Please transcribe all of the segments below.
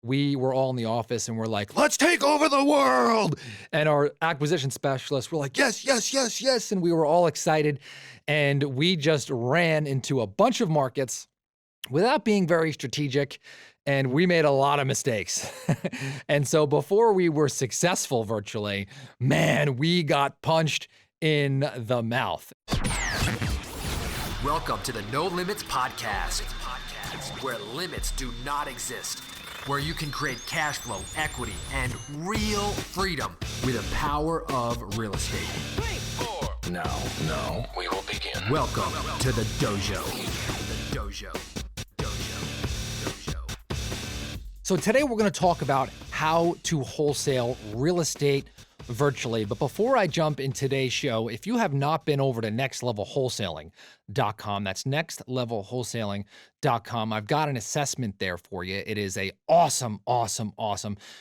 we were all in the office and we're like, let's take over the world. And our acquisition specialists were like, yes, yes, yes, yes. And we were all excited. And we just ran into a bunch of markets without being very strategic. And we made a lot of mistakes. And so before we were successful virtually, man, we got punched in the mouth. Welcome to the No Limits Podcast, where limits do not exist, where you can create cash flow, equity, and real freedom with the power of real estate. 3, 4. Now, we will begin. Welcome to the dojo. The dojo. So today we're going to talk about how to wholesale real estate virtually. But before I jump in today's show, if you have not been over to nextlevelwholesaling.com, that's nextlevelwholesaling.com, I've got an assessment there for you. It is a awesome,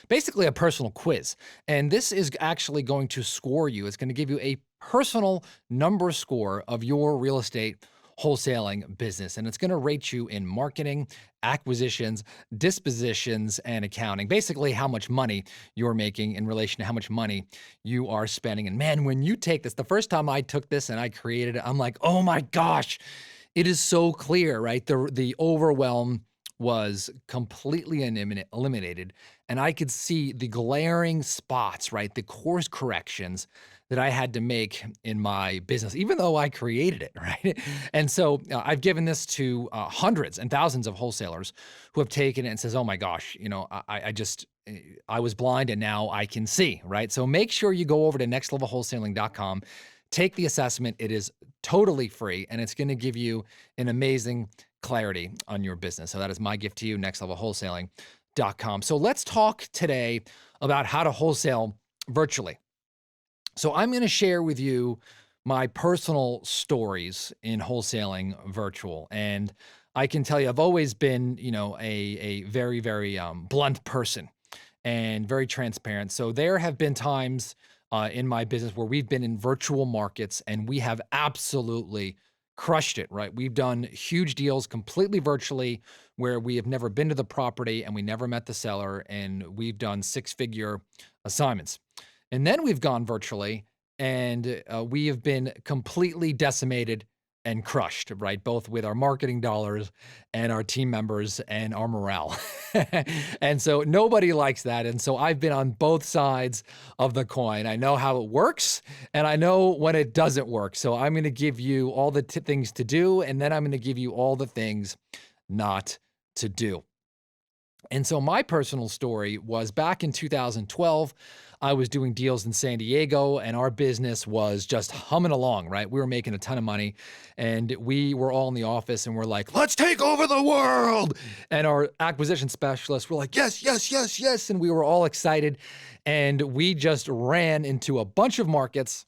basically a personal quiz. And this is actually going to score you. It's going to give you a personal number score of your real estate wholesaling business. And it's going to rate you in marketing, acquisitions, dispositions, and accounting. Basically, how much money you're making in relation to how much money you are spending. And man, when you take this, the first time I took this and I created it, I'm like, oh my gosh, it is so clear, right? The overwhelm was completely eliminated. And I could see the glaring spots, right? The course corrections that I had to make in my business, even though I created it, right? And so I've given this to hundreds and thousands of wholesalers who have taken it and says, oh my gosh, I was blind and now I can see, right? So make sure you go over to nextlevelwholesaling.com, take the assessment. It is totally free and it's going to give you an amazing clarity on your business. So that is my gift to you, nextlevelwholesaling.com. So let's talk today about how to wholesale virtually. So I'm going to share with you my personal stories in wholesaling virtual. And I can tell you, I've always been, a very, very blunt person and very transparent. So there have been times in my business where we've been in virtual markets and we have absolutely crushed it, right? We've done huge deals completely virtually where we have never been to the property and we never met the seller, and we've done six-figure assignments. And then we've gone virtually and we have been completely decimated and crushed, right? Both with our marketing dollars and our team members and our morale. And so nobody likes that. And so I've been on both sides of the coin. I know how it works and I know when it doesn't work. So I'm going to give you all the things to do, and then I'm going to give you all the things not to do. And so my personal story was back in 2012, I was doing deals in San Diego and our business was just humming along, right? We were making a ton of money and we were all in the office and we're like, let's take over the world. And our acquisition specialists were like, yes, yes, yes, yes. And we were all excited. And we just ran into a bunch of markets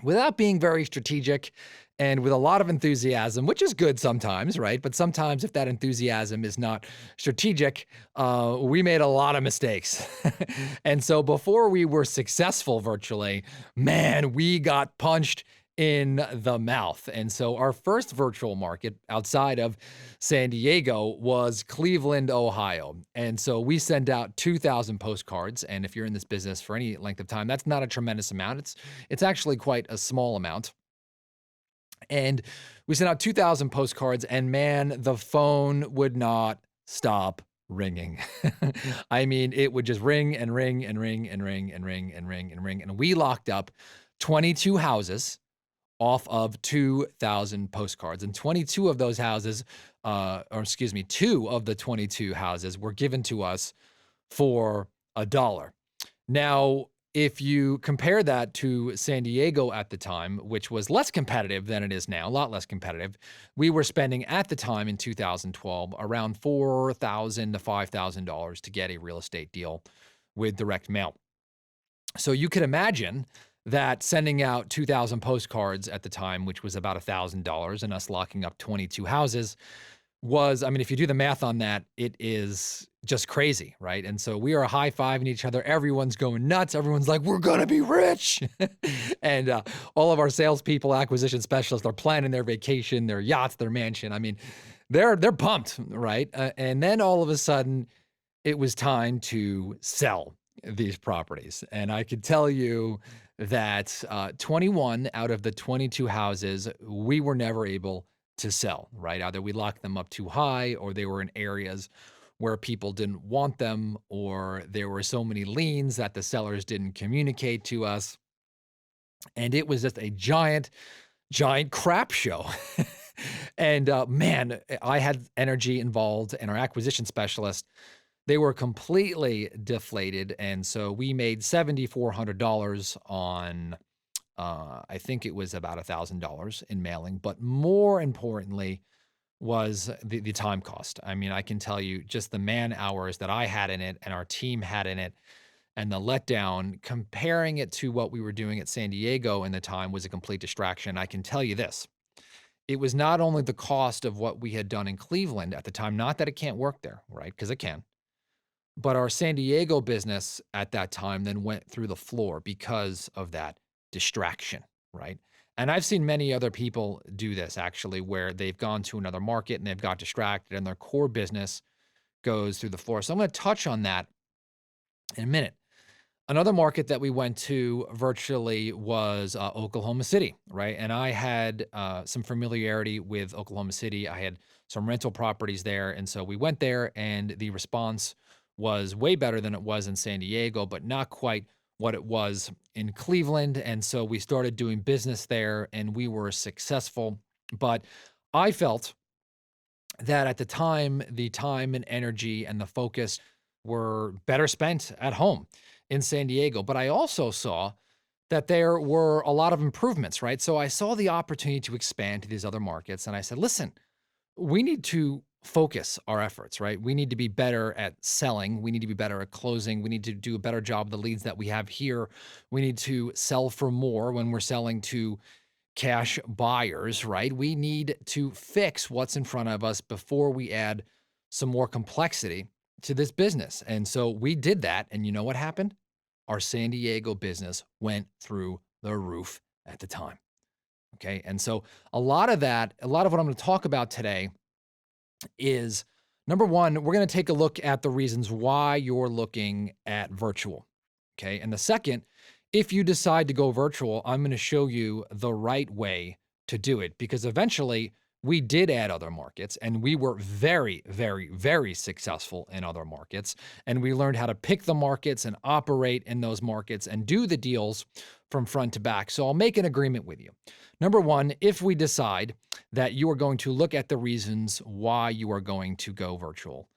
without being very strategic and with a lot of enthusiasm, which is good sometimes, right? But sometimes if that enthusiasm is not strategic, we made a lot of mistakes. And so before we were successful virtually, man, we got punched in the mouth. And so our first virtual market outside of San Diego was Cleveland, Ohio. And so we send out 2,000 postcards. And if you're in this business for any length of time, that's not a tremendous amount. It's actually quite a small amount. And we sent out 2,000 postcards and man, the phone would not stop ringing. I mean, it would just ring and ring and ring and ring and ring and ring and ring. And we locked up 22 houses off of 2,000 postcards. And 22 of those houses, two of the 22 houses were given to us for $1. Now, if you compare that to San Diego at the time, which was less competitive than it is now, a lot less competitive, we were spending at the time in 2012 around $4,000 to $5,000 to get a real estate deal with direct mail. So you could imagine that sending out 2,000 postcards at the time, which was about $1,000, and us locking up 22 houses was, I mean, if you do the math on that, it is just crazy, right? And so we are high-fiving each other. Everyone's going nuts. Everyone's like, we're going to be rich. And all of our salespeople, acquisition specialists are planning their vacation, their yachts, their mansion. I mean, they're pumped, right? And then all of a sudden, it was time to sell these properties. And I could tell you that 21 out of the 22 houses we were never able to sell, right? Either we locked them up too high or they were in areas where people didn't want them, or there were so many liens that the sellers didn't communicate to us. And it was just a giant crap show. And man, I had energy involved, and our acquisition specialist, they were completely deflated. And so we made $7,400 on, I think it was about $1,000 in mailing. But more importantly, was the time cost. I mean, I can tell you just the man hours that I had in it and our team had in it, and the letdown, comparing it to what we were doing at San Diego in the time, was a complete distraction. I can tell you this. It was not only the cost of what we had done in Cleveland at the time, not that it can't work there, right? Because it can. But our San Diego business at that time then went through the floor because of that distraction, right? And I've seen many other people do this actually, where they've gone to another market and they've got distracted and their core business goes through the floor. So I'm going to touch on that in a minute. Another market that we went to virtually was Oklahoma City, right? And I had some familiarity with Oklahoma City. I had some rental properties there. And so we went there, and the response was way better than it was in San Diego, but not quite what it was in Cleveland. And so we started doing business there, and we were successful. But I felt that at the time, the time and energy and the focus were better spent at home in San Diego. But I also saw that there were a lot of improvements, right? So I saw the opportunity to expand to these other markets. And I said, listen, we need to focus our efforts, right? We need to be better at selling. We need to be better at closing. We need to do a better job of the leads that we have here. We need to sell for more when we're selling to cash buyers, right? We need to fix what's in front of us before we add some more complexity to this business. And so we did that. And you know what happened? Our San Diego business went through the roof at the time. Okay. And so a lot of what I'm going to talk about today is, number one, we're going to take a look at the reasons why you're looking at virtual. Okay. And the second, if you decide to go virtual, I'm going to show you the right way to do it, because eventually we did add other markets and we were very, very, very successful in other markets. And we learned how to pick the markets and operate in those markets and do the deals from front to back. So I'll make an agreement with you. Number one, if we decide that you are going to look at the reasons why you are going to go virtual.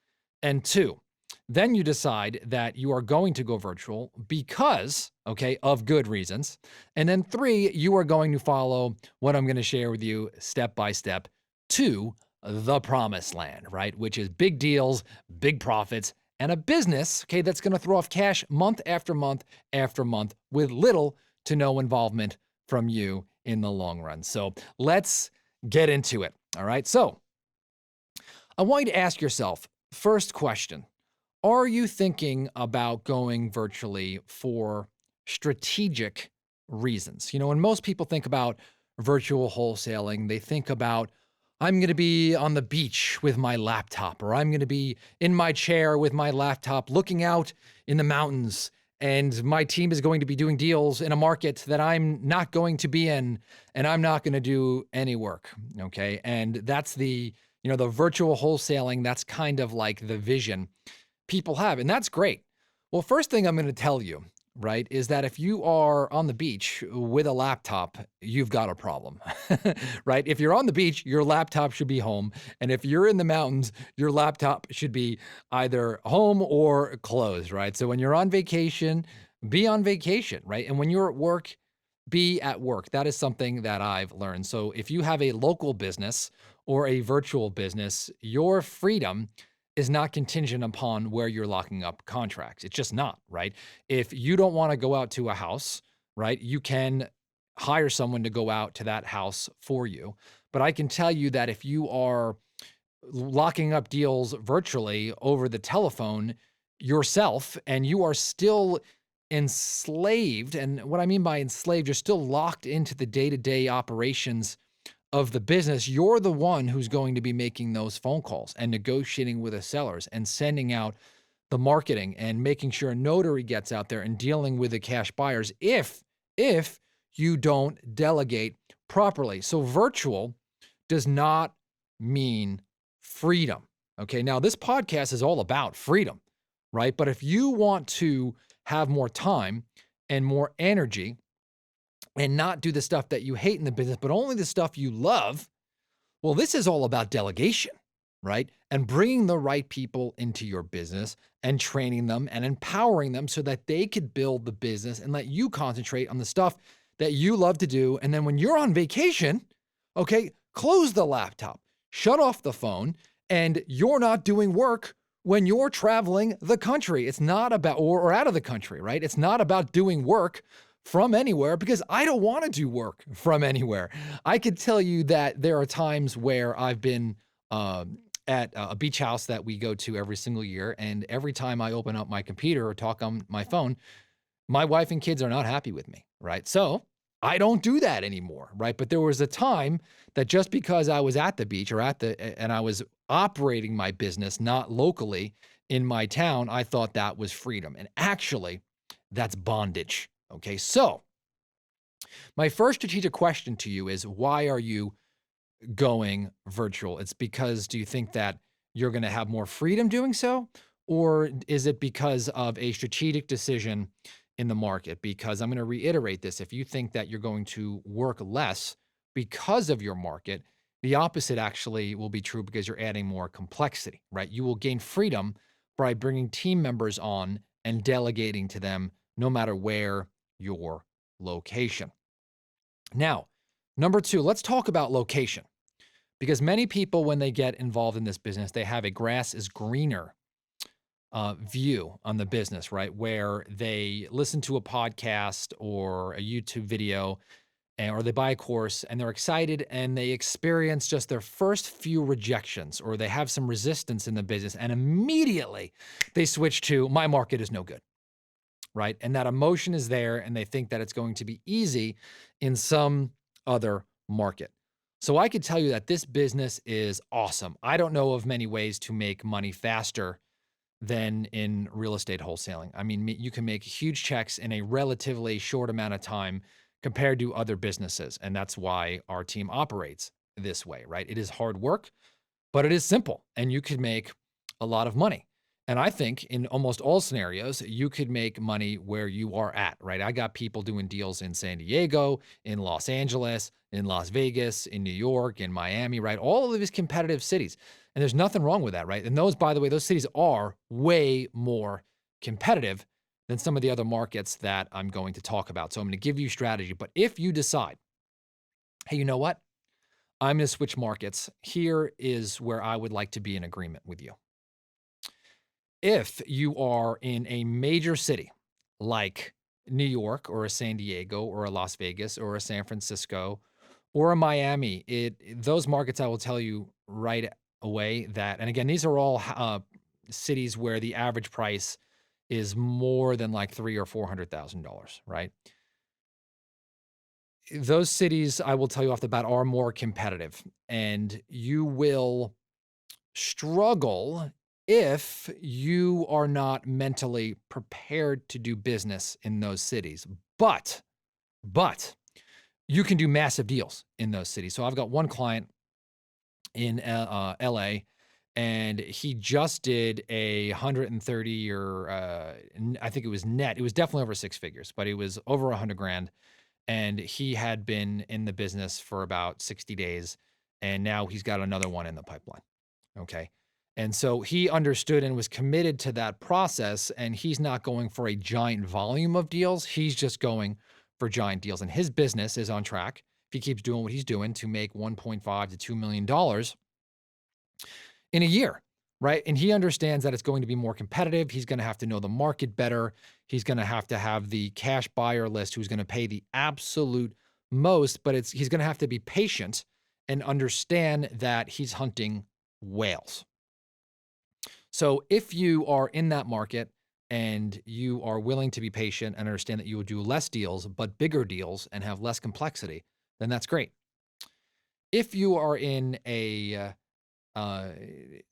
And two, then you decide that you are going to go virtual because, okay, of good reasons. And then three, you are going to follow what I'm going to share with you step by step to the promised land, right? Which is big deals, big profits, and a business, okay, that's going to throw off cash month after month after month with little to no involvement from you in the long run. So let's get into it. All right. So I want you to ask yourself, first question, are you thinking about going virtually for strategic reasons? You know, when most people think about virtual wholesaling, they think about, I'm going to be on the beach with my laptop, or I'm going to be in my chair with my laptop looking out in the mountains, and my team is going to be doing deals in a market that I'm not going to be in, and I'm not going to do any work. Okay. And that's the virtual wholesaling. That's kind of like the vision people have. And that's great. Well, first thing I'm going to tell you, right, is that if you are on the beach with a laptop, you've got a problem, right? If you're on the beach, your laptop should be home. And if you're in the mountains, your laptop should be either home or closed, right? So when you're on vacation, be on vacation, right? And when you're at work, be at work. That is something that I've learned. So if you have a local business or a virtual business, your freedom is not contingent upon where you're locking up contracts. It's just not, right? If you don't want to go out to a house, right, you can hire someone to go out to that house for you. But I can tell you that if you are locking up deals virtually over the telephone yourself, and you are still enslaved, and what I mean by enslaved, you're still locked into the day-to-day operations of the business, you're the one who's going to be making those phone calls and negotiating with the sellers and sending out the marketing and making sure a notary gets out there and dealing with the cash buyers if you don't delegate properly. So virtual does not mean freedom. Okay. Now, this podcast is all about freedom, right? But if you want to have more time and more energy and not do the stuff that you hate in the business, but only the stuff you love, well, this is all about delegation, right? And bringing the right people into your business and training them and empowering them so that they could build the business and let you concentrate on the stuff that you love to do. And then when you're on vacation, okay, close the laptop, shut off the phone, and you're not doing work when you're traveling the country. It's not about, or out of the country, right? It's not about doing work from anywhere, because I don't want to do work from anywhere. I could tell you that there are times where I've been at a beach house that we go to every single year, and every time I open up my computer or talk on my phone, my wife and kids are not happy with me, right? So I don't do that anymore, right? But there was a time that just because I was at the beach and I was operating my business, not locally in my town, I thought that was freedom. And actually, that's bondage. Okay, so my first strategic question to you is, why are you going virtual? It's because, do you think that you're going to have more freedom doing so? Or is it because of a strategic decision in the market? Because I'm going to reiterate this. If you think that you're going to work less because of your market, the opposite actually will be true, because you're adding more complexity, right? You will gain freedom by bringing team members on and delegating to them no matter where your location. Now, number two, let's talk about location, because many people, when they get involved in this business, they have a grass is greener view on the business, right? Where they listen to a podcast or a YouTube video, or they buy a course and they're excited and they experience just their first few rejections, or they have some resistance in the business, and immediately they switch to, my market is no good. Right? And that emotion is there, and they think that it's going to be easy in some other market. So I could tell you that this business is awesome. I don't know of many ways to make money faster than in real estate wholesaling. I mean, you can make huge checks in a relatively short amount of time compared to other businesses. And that's why our team operates this way, right? It is hard work, but it is simple, and you could make a lot of money. And I think in almost all scenarios, you could make money where you are at, right? I got people doing deals in San Diego, in Los Angeles, in Las Vegas, in New York, in Miami, right? All of these competitive cities. And there's nothing wrong with that, right? And those, by the way, those cities are way more competitive than some of the other markets that I'm going to talk about. So I'm going to give you strategy. But if you decide, hey, you know what? I'm going to switch markets. Here is where I would like to be in agreement with you. If you are in a major city like New York or a San Diego or a Las Vegas or a San Francisco or a Miami, those markets, I will tell you right away that, and again, these are all cities where the average price is more than like $300,000 or $400,000, right? Those cities, I will tell you off the bat, are more competitive, and you will struggle if you are not mentally prepared to do business in those cities. But you can do massive deals in those cities. So I've got one client in LA, and he just did a 130 or I think it was net. It was definitely over six figures, but it was over 100 grand. And he had been in the business for about 60 days. And now he's got another one in the pipeline. Okay. And so he understood and was committed to that process, and he's not going for a giant volume of deals. He's just going for giant deals. And his business is on track, if he keeps doing what he's doing, to make $1.5 to $2 million in a year, right? And he understands that it's going to be more competitive. He's going to have to know the market better. He's going to have the cash buyer list who's going to pay the absolute most, but he's going to have to be patient and understand that he's hunting whales. So if you are in that market and you are willing to be patient and understand that you will do less deals, but bigger deals and have less complexity, then that's great. If you are in a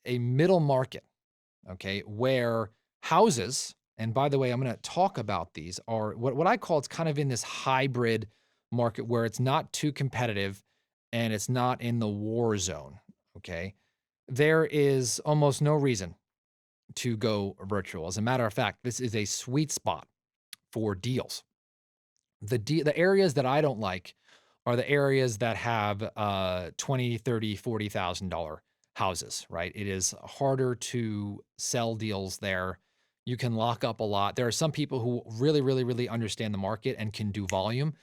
middle market, okay, where Houses, and by the way, I'm going to talk about these, are what I call, it's kind of in this hybrid market where it's not too competitive and it's not in the war zone. Okay. There is almost no reason to go virtual. As a matter of fact, this is a sweet spot for deals. The areas that I don't like are the areas that have 20, 30, $40,000 houses, right? It is harder to sell deals there. You can lock up a lot. There are some people who really, really, really understand the market and can do volume.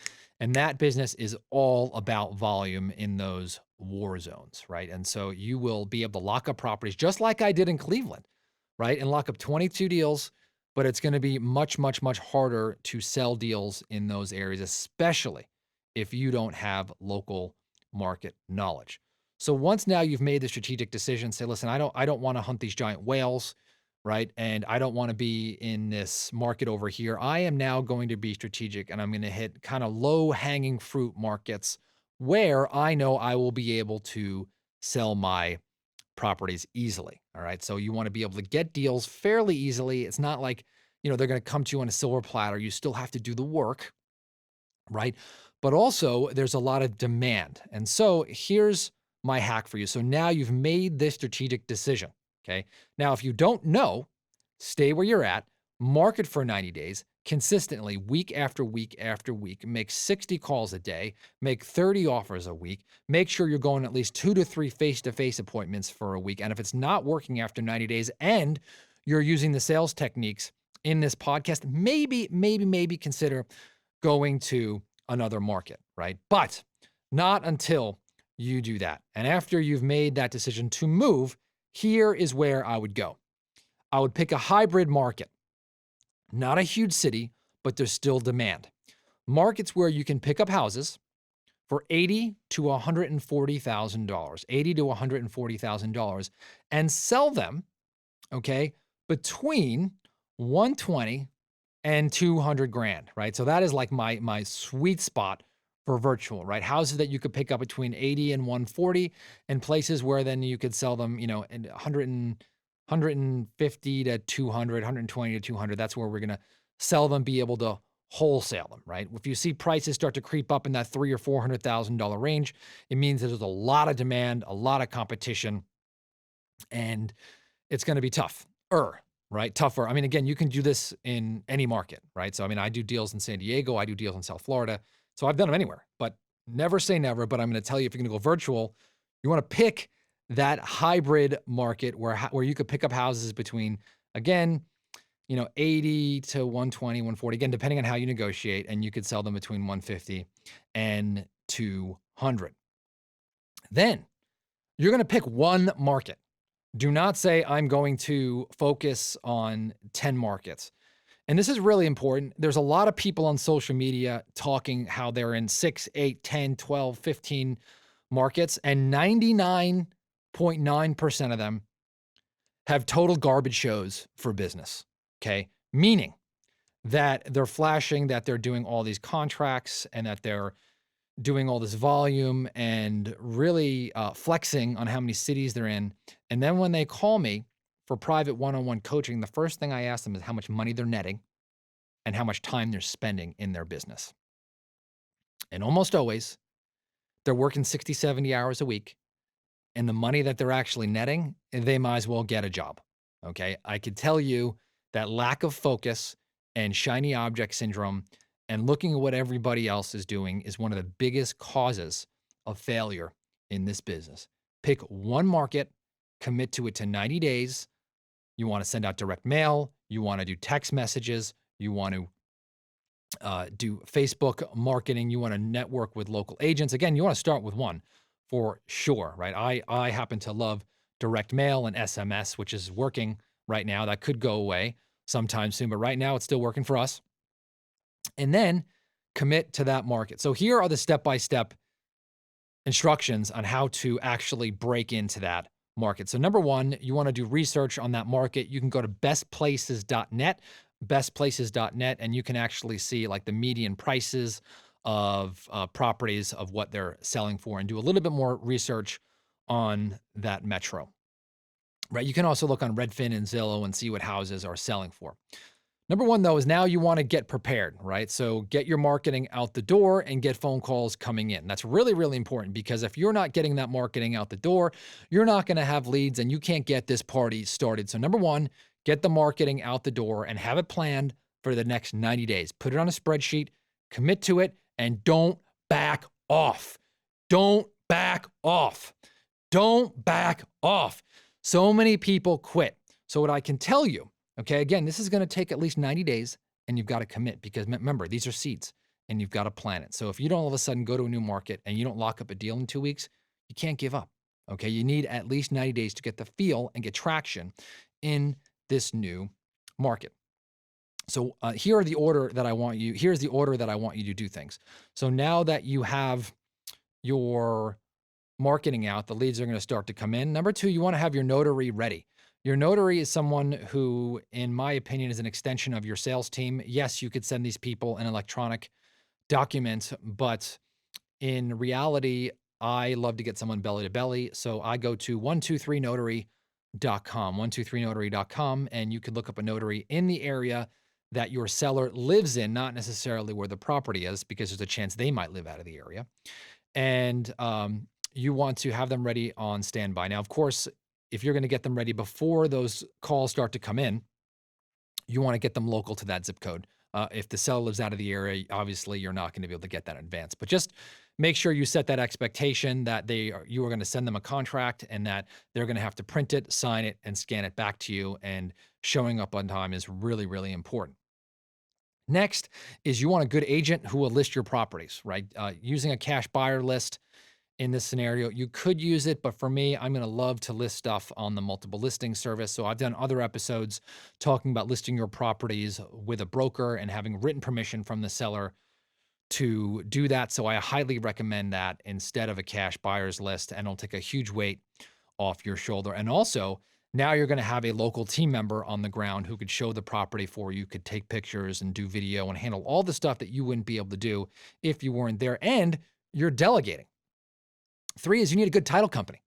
And that business is all about volume in those war zones, right? And so you will be able to lock up properties just like I did in Cleveland, right? And lock up 22 deals, but it's going to be much, much, much harder to sell deals in those areas, especially if you don't have local market knowledge. So once now you've made the strategic decision, say, listen, I don't want to hunt these giant whales, right? And I don't want to be in this market over here. I am now going to be strategic and I'm going to hit kind of low hanging fruit markets where I know I will be able to sell my properties easily. All right. So you want to be able to get deals fairly easily. It's not like, they're going to come to you on a silver platter. You still have to do the work, right? But also there's a lot of demand. And so here's my hack for you. So now you've made this strategic decision. Okay. Now, if you don't know, stay where you're at, market for 90 days consistently, week after week after week, make 60 calls a day, make 30 offers a week, make sure you're going at least 2 to 3 face-to-face appointments for a week. And if it's not working after 90 days and you're using the sales techniques in this podcast, maybe consider going to another market, right? But not until you do that. And after you've made that decision to move, here is where I would go. I would pick a hybrid market, not a huge city, but there's still demand. Markets where you can pick up houses for $80,000 to $140,000, $80,000 to $140,000, and sell them, okay, between 120 and 200 grand, right? So that is like my sweet spot for virtual, right? Houses that you could pick up between 80 and 140, and places where then you could sell them, in 150 to 200, 120 to 200. That's where we're going to sell them, be able to wholesale them, right? If you see prices start to creep up in that $300,000 or $400,000 range, it means that there's a lot of demand, a lot of competition, and it's going to be tough. Right? Tougher. I mean, again, you can do this in any market, right? So, I mean, I do deals in San Diego. I do deals in South Florida. So I've done them anywhere, but never say never. But I'm going to tell you, if you're going to go virtual, you want to pick that hybrid market where you could pick up houses between, again, 80 to 120, 140, again, depending on how you negotiate, and you could sell them between 150 and 200. Then you're going to pick one market. Do not say, I'm going to focus on 10 markets. And this is really important. There's a lot of people on social media talking how they're in 6, 8, 10, 12, 15 markets, and 99.9% of them have total garbage shows for business, okay? Meaning that they're flashing that they're doing all these contracts and that they're doing all this volume and really flexing on how many cities they're in. And then when they call me for private one-on-one coaching, the first thing I ask them is how much money they're netting and how much time they're spending in their business. And almost always, they're working 60, 70 hours a week, and the money that they're actually netting, they might as well get a job, okay? I could tell you that lack of focus and shiny object syndrome and looking at what everybody else is doing is one of the biggest causes of failure in this business. Pick one market, commit to it to 90 days. You want to send out direct mail. You want to do text messages. You want to do Facebook marketing. You want to network with local agents. Again, you want to start with one for sure, right? I happen to love direct mail and SMS, which is working right now. That could go away sometime soon, but right now it's still working for us. And then commit to that market. So here are the step-by-step instructions on how to actually break into that market. So number one, you want to do research on that market. You can go to bestplaces.net, and you can actually see like the median prices of properties of what they're selling for and do a little bit more research on that metro. right? You can also look on Redfin and Zillow and see what houses are selling for. Number one, though, is now you want to get prepared, right? So get your marketing out the door and get phone calls coming in. That's really, really important because if you're not getting that marketing out the door, you're not going to have leads and you can't get this party started. So, number one, get the marketing out the door and have it planned for the next 90 days. Put it on a spreadsheet, commit to it, and don't back off. Don't back off. Don't back off. So many people quit. So, what I can tell you, okay, again, this is going to take at least 90 days and you've got to commit because remember, these are seeds and you've got to plan it. So if you don't all of a sudden go to a new market and you don't lock up a deal in 2 weeks, you can't give up. Okay. You need at least 90 days to get the feel and get traction in this new market. So here's the order that I want you to do things. So now that you have your marketing out, the leads are going to start to come in. Number two, you want to have your notary ready. Your notary is someone who, in my opinion, is an extension of your sales team. Yes, you could send these people an electronic document, but in reality, I love to get someone belly to belly. So I go to 123notary.com, 123notary.com, and you could look up a notary in the area that your seller lives in, not necessarily where the property is, because there's a chance they might live out of the area. And you want to have them ready on standby. Now, of course, if you're going to get them ready before those calls start to come in, you want to get them local to that zip code. If the seller lives out of the area, obviously you're not going to be able to get that in advance. But just make sure you set that expectation that you are going to send them a contract and that they're going to have to print it, sign it, and scan it back to you. And showing up on time is really, really important. Next is you want a good agent who will list your properties, right? Using a cash buyer list. In this scenario, you could use it, but for me, I'm going to love to list stuff on the multiple listing service. So I've done other episodes talking about listing your properties with a broker and having written permission from the seller to do that. So I highly recommend that instead of a cash buyer's list, and it'll take a huge weight off your shoulder. And also, now you're going to have a local team member on the ground who could show the property for you, could take pictures and do video and handle all the stuff that you wouldn't be able to do if you weren't there. And you're delegating. 3 is you need a good title company,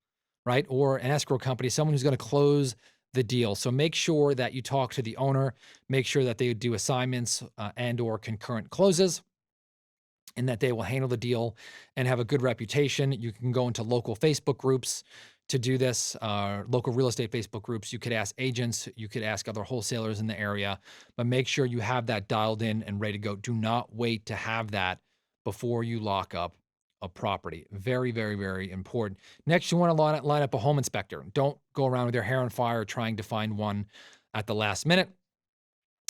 right? Or an escrow company, someone who's going to close the deal. So make sure that you talk to the owner, make sure that they do assignments and or concurrent closes, and that they will handle the deal and have a good reputation. You can go into local Facebook groups to do this, local real estate Facebook groups. You could ask agents, you could ask other wholesalers in the area, but make sure you have that dialed in and ready to go. Do not wait to have that before you lock up a property. Very, very, very important. Next, you want to line up a home inspector. Don't go around with your hair on fire trying to find one at the last minute.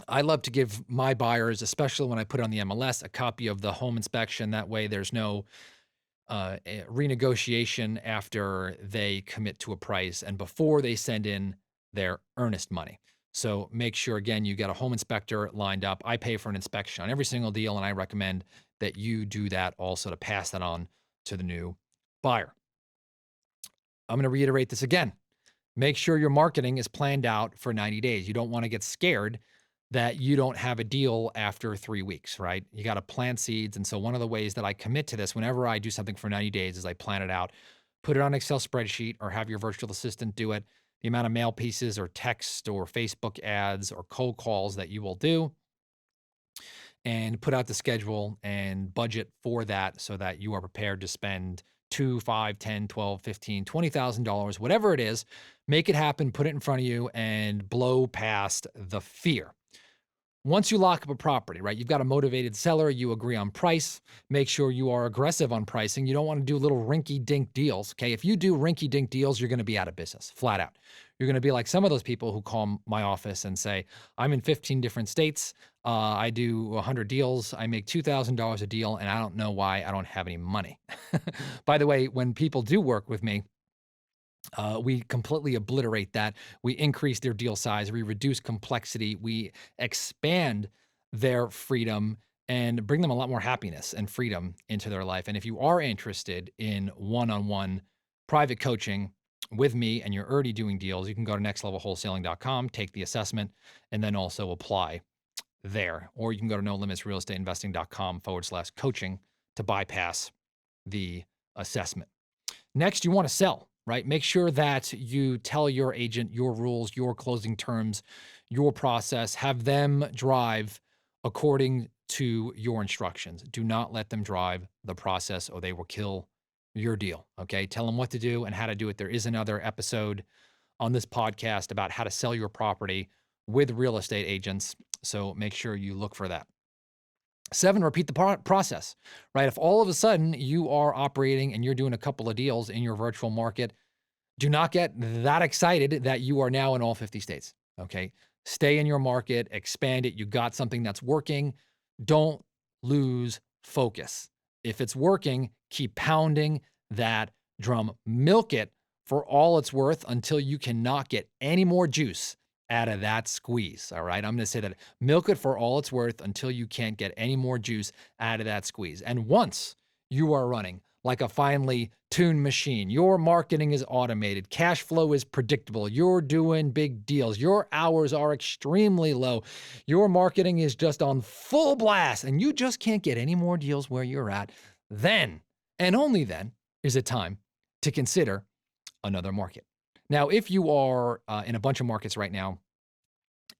I love to give my buyers, especially when I put it on the MLS, a copy of the home inspection. That way there's no renegotiation after they commit to a price and before they send in their earnest money. So make sure, again, you got a home inspector lined up. I pay for an inspection on every single deal, and I recommend that you do that also to pass that on to the new buyer. I'm going to reiterate this again. Make sure your marketing is planned out for 90 days. You don't want to get scared that you don't have a deal after 3 weeks, right? You got to plant seeds. And so one of the ways that I commit to this whenever I do something for 90 days is I plan it out, put it on an Excel spreadsheet or have your virtual assistant do it, the amount of mail pieces or text or Facebook ads or cold calls that you will do, and put out the schedule and budget for that so that you are prepared to spend $2, $5, $10, $12, $15, $20,000, whatever it is. Make it happen, put it in front of you, and blow past the fear. Once you lock up a property, right, you've got a motivated seller, you agree on price, make sure you are aggressive on pricing. You don't want to do little rinky-dink deals, okay? If you do rinky-dink deals, you're going to be out of business, flat out. You're going to be like some of those people who call my office and say, I'm in 15 different states, I do 100 deals, I make $2,000 a deal, and I don't know why I don't have any money. By the way, when people do work with me, we completely obliterate that. We increase their deal size. We reduce complexity. We expand their freedom and bring them a lot more happiness and freedom into their life. And if you are interested in one-on-one private coaching with me and you're already doing deals, you can go to nextlevelwholesaling.com, take the assessment, and then also apply there. Or you can go to nolimitsrealestateinvesting.com/coaching to bypass the assessment. Next, you want to sell. right? Make sure that you tell your agent your rules, your closing terms, your process. Have them drive according to your instructions. Do not let them drive the process or they will kill your deal. Okay. Tell them what to do and how to do it. There is another episode on this podcast about how to sell your property with real estate agents. So make sure you look for that. 7, repeat the process, right? If all of a sudden you are operating and you're doing a couple of deals in your virtual market, do not get that excited that you are now in all 50 states. Okay. Stay in your market, expand it. You got something that's working. Don't lose focus. If it's working, keep pounding that drum. Milk it for all it's worth until you cannot get any more juice out of that squeeze. All right. I'm going to say that milk it for all it's worth until you can't get any more juice out of that squeeze. And once you are running like a finely tuned machine, your marketing is automated, cash flow is predictable, you're doing big deals, your hours are extremely low, your marketing is just on full blast, and you just can't get any more deals where you're at, then, and only then, is it time to consider another market. Now, if you are in a bunch of markets right now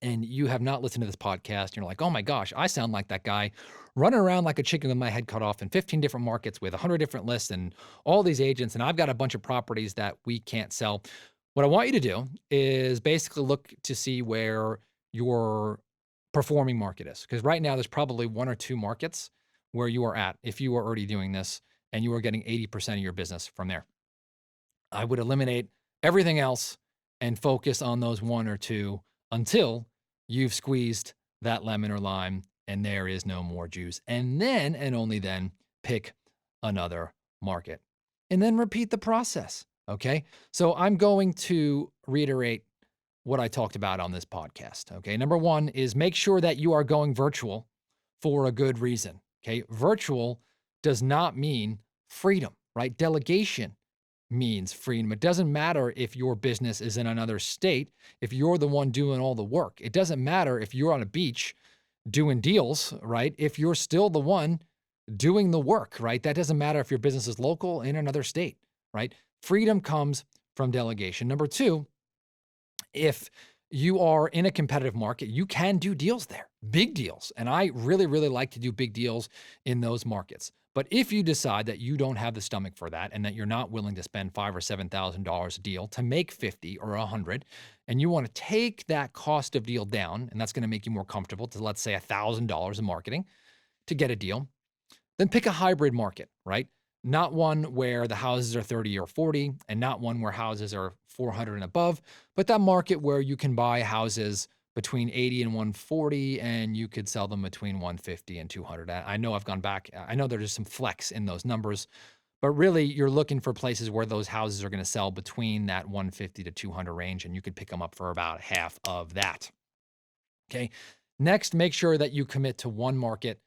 and you have not listened to this podcast, you're like, oh my gosh, I sound like that guy running around like a chicken with my head cut off in 15 different markets with 100 different lists and all these agents, and I've got a bunch of properties that we can't sell. What I want you to do is basically look to see where your performing market is. Because right now there's probably 1 or 2 markets where you are at if you are already doing this and you are getting 80% of your business from there. I would eliminate everything else and focus on those 1 or 2 until you've squeezed that lemon or lime and there is no more juice. And then, and only then, pick another market. And then repeat the process. Okay. So I'm going to reiterate what I talked about on this podcast. Okay. Number 1 is make sure that you are going virtual for a good reason. Okay. Virtual does not mean freedom, right? Delegation means freedom. It doesn't matter if your business is in another state, if you're the one doing all the work. It doesn't matter if you're on a beach doing deals, right? If you're still the one doing the work, right? That doesn't matter if your business is local in another state, right? Freedom comes from delegation. Number 2, if you are in a competitive market, you can do deals there, big deals. And I really, really like to do big deals in those markets. But if you decide that you don't have the stomach for that and that you're not willing to spend $5,000 or $7,000 a deal to make 50 or 100, and you want to take that cost of deal down, and that's going to make you more comfortable to, let's say, $1,000 in marketing to get a deal, then pick a hybrid market, right? Not one where the houses are 30 or 40 and not one where houses are 400 and above, but that market where you can buy houses between 80 and 140 and you could sell them between 150 and 200. I know I've gone back. I know there's some flex in those numbers, but really you're looking for places where those houses are going to sell between that 150 to 200 range and you could pick them up for about half of that. Okay. Next, make sure that you commit to one market.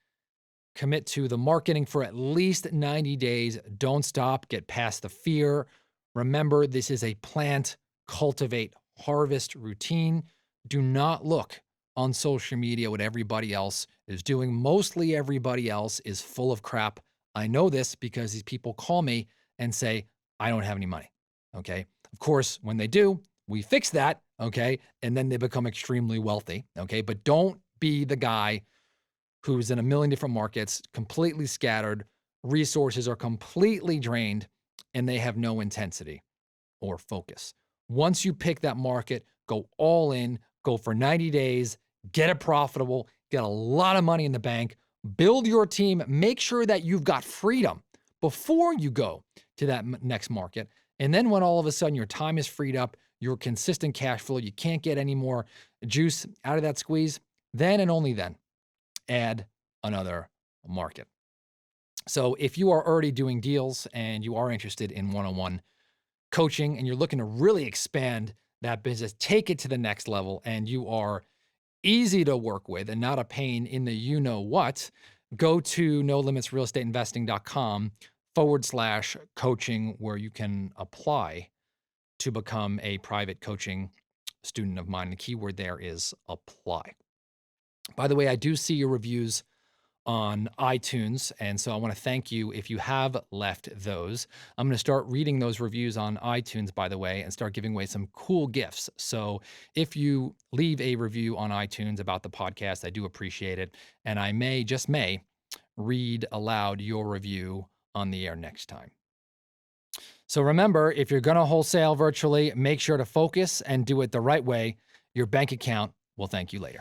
Commit to the marketing for at least 90 days. Don't stop. Get past the fear. Remember, this is a plant, cultivate, harvest routine. Do not look on social media what everybody else is doing. Mostly everybody else is full of crap. I know this because these people call me and say, I don't have any money. Okay. Of course, when they do, we fix that. Okay. And then they become extremely wealthy. Okay. But don't be the guy who's in a million different markets, completely scattered, resources are completely drained, and they have no intensity or focus. Once you pick that market, go all in, go for 90 days, get it profitable, get a lot of money in the bank, build your team, make sure that you've got freedom before you go to that next market. And then when all of a sudden your time is freed up, your consistent cash flow, you can't get any more juice out of that squeeze, then and only then, add another market. So if you are already doing deals and you are interested in one-on-one coaching and you're looking to really expand that business, take it to the next level, and you are easy to work with and not a pain in the you-know-what, go to nolimitsrealestatinvesting.com/coaching where you can apply to become a private coaching student of mine. The keyword there is apply. By the way, I do see your reviews on iTunes. And so I want to thank you if you have left those. I'm going to start reading those reviews on iTunes, by the way, and start giving away some cool gifts. So if you leave a review on iTunes about the podcast, I do appreciate it. And I may, just may, read aloud your review on the air next time. So remember, if you're going to wholesale virtually, make sure to focus and do it the right way. Your bank account will thank you later.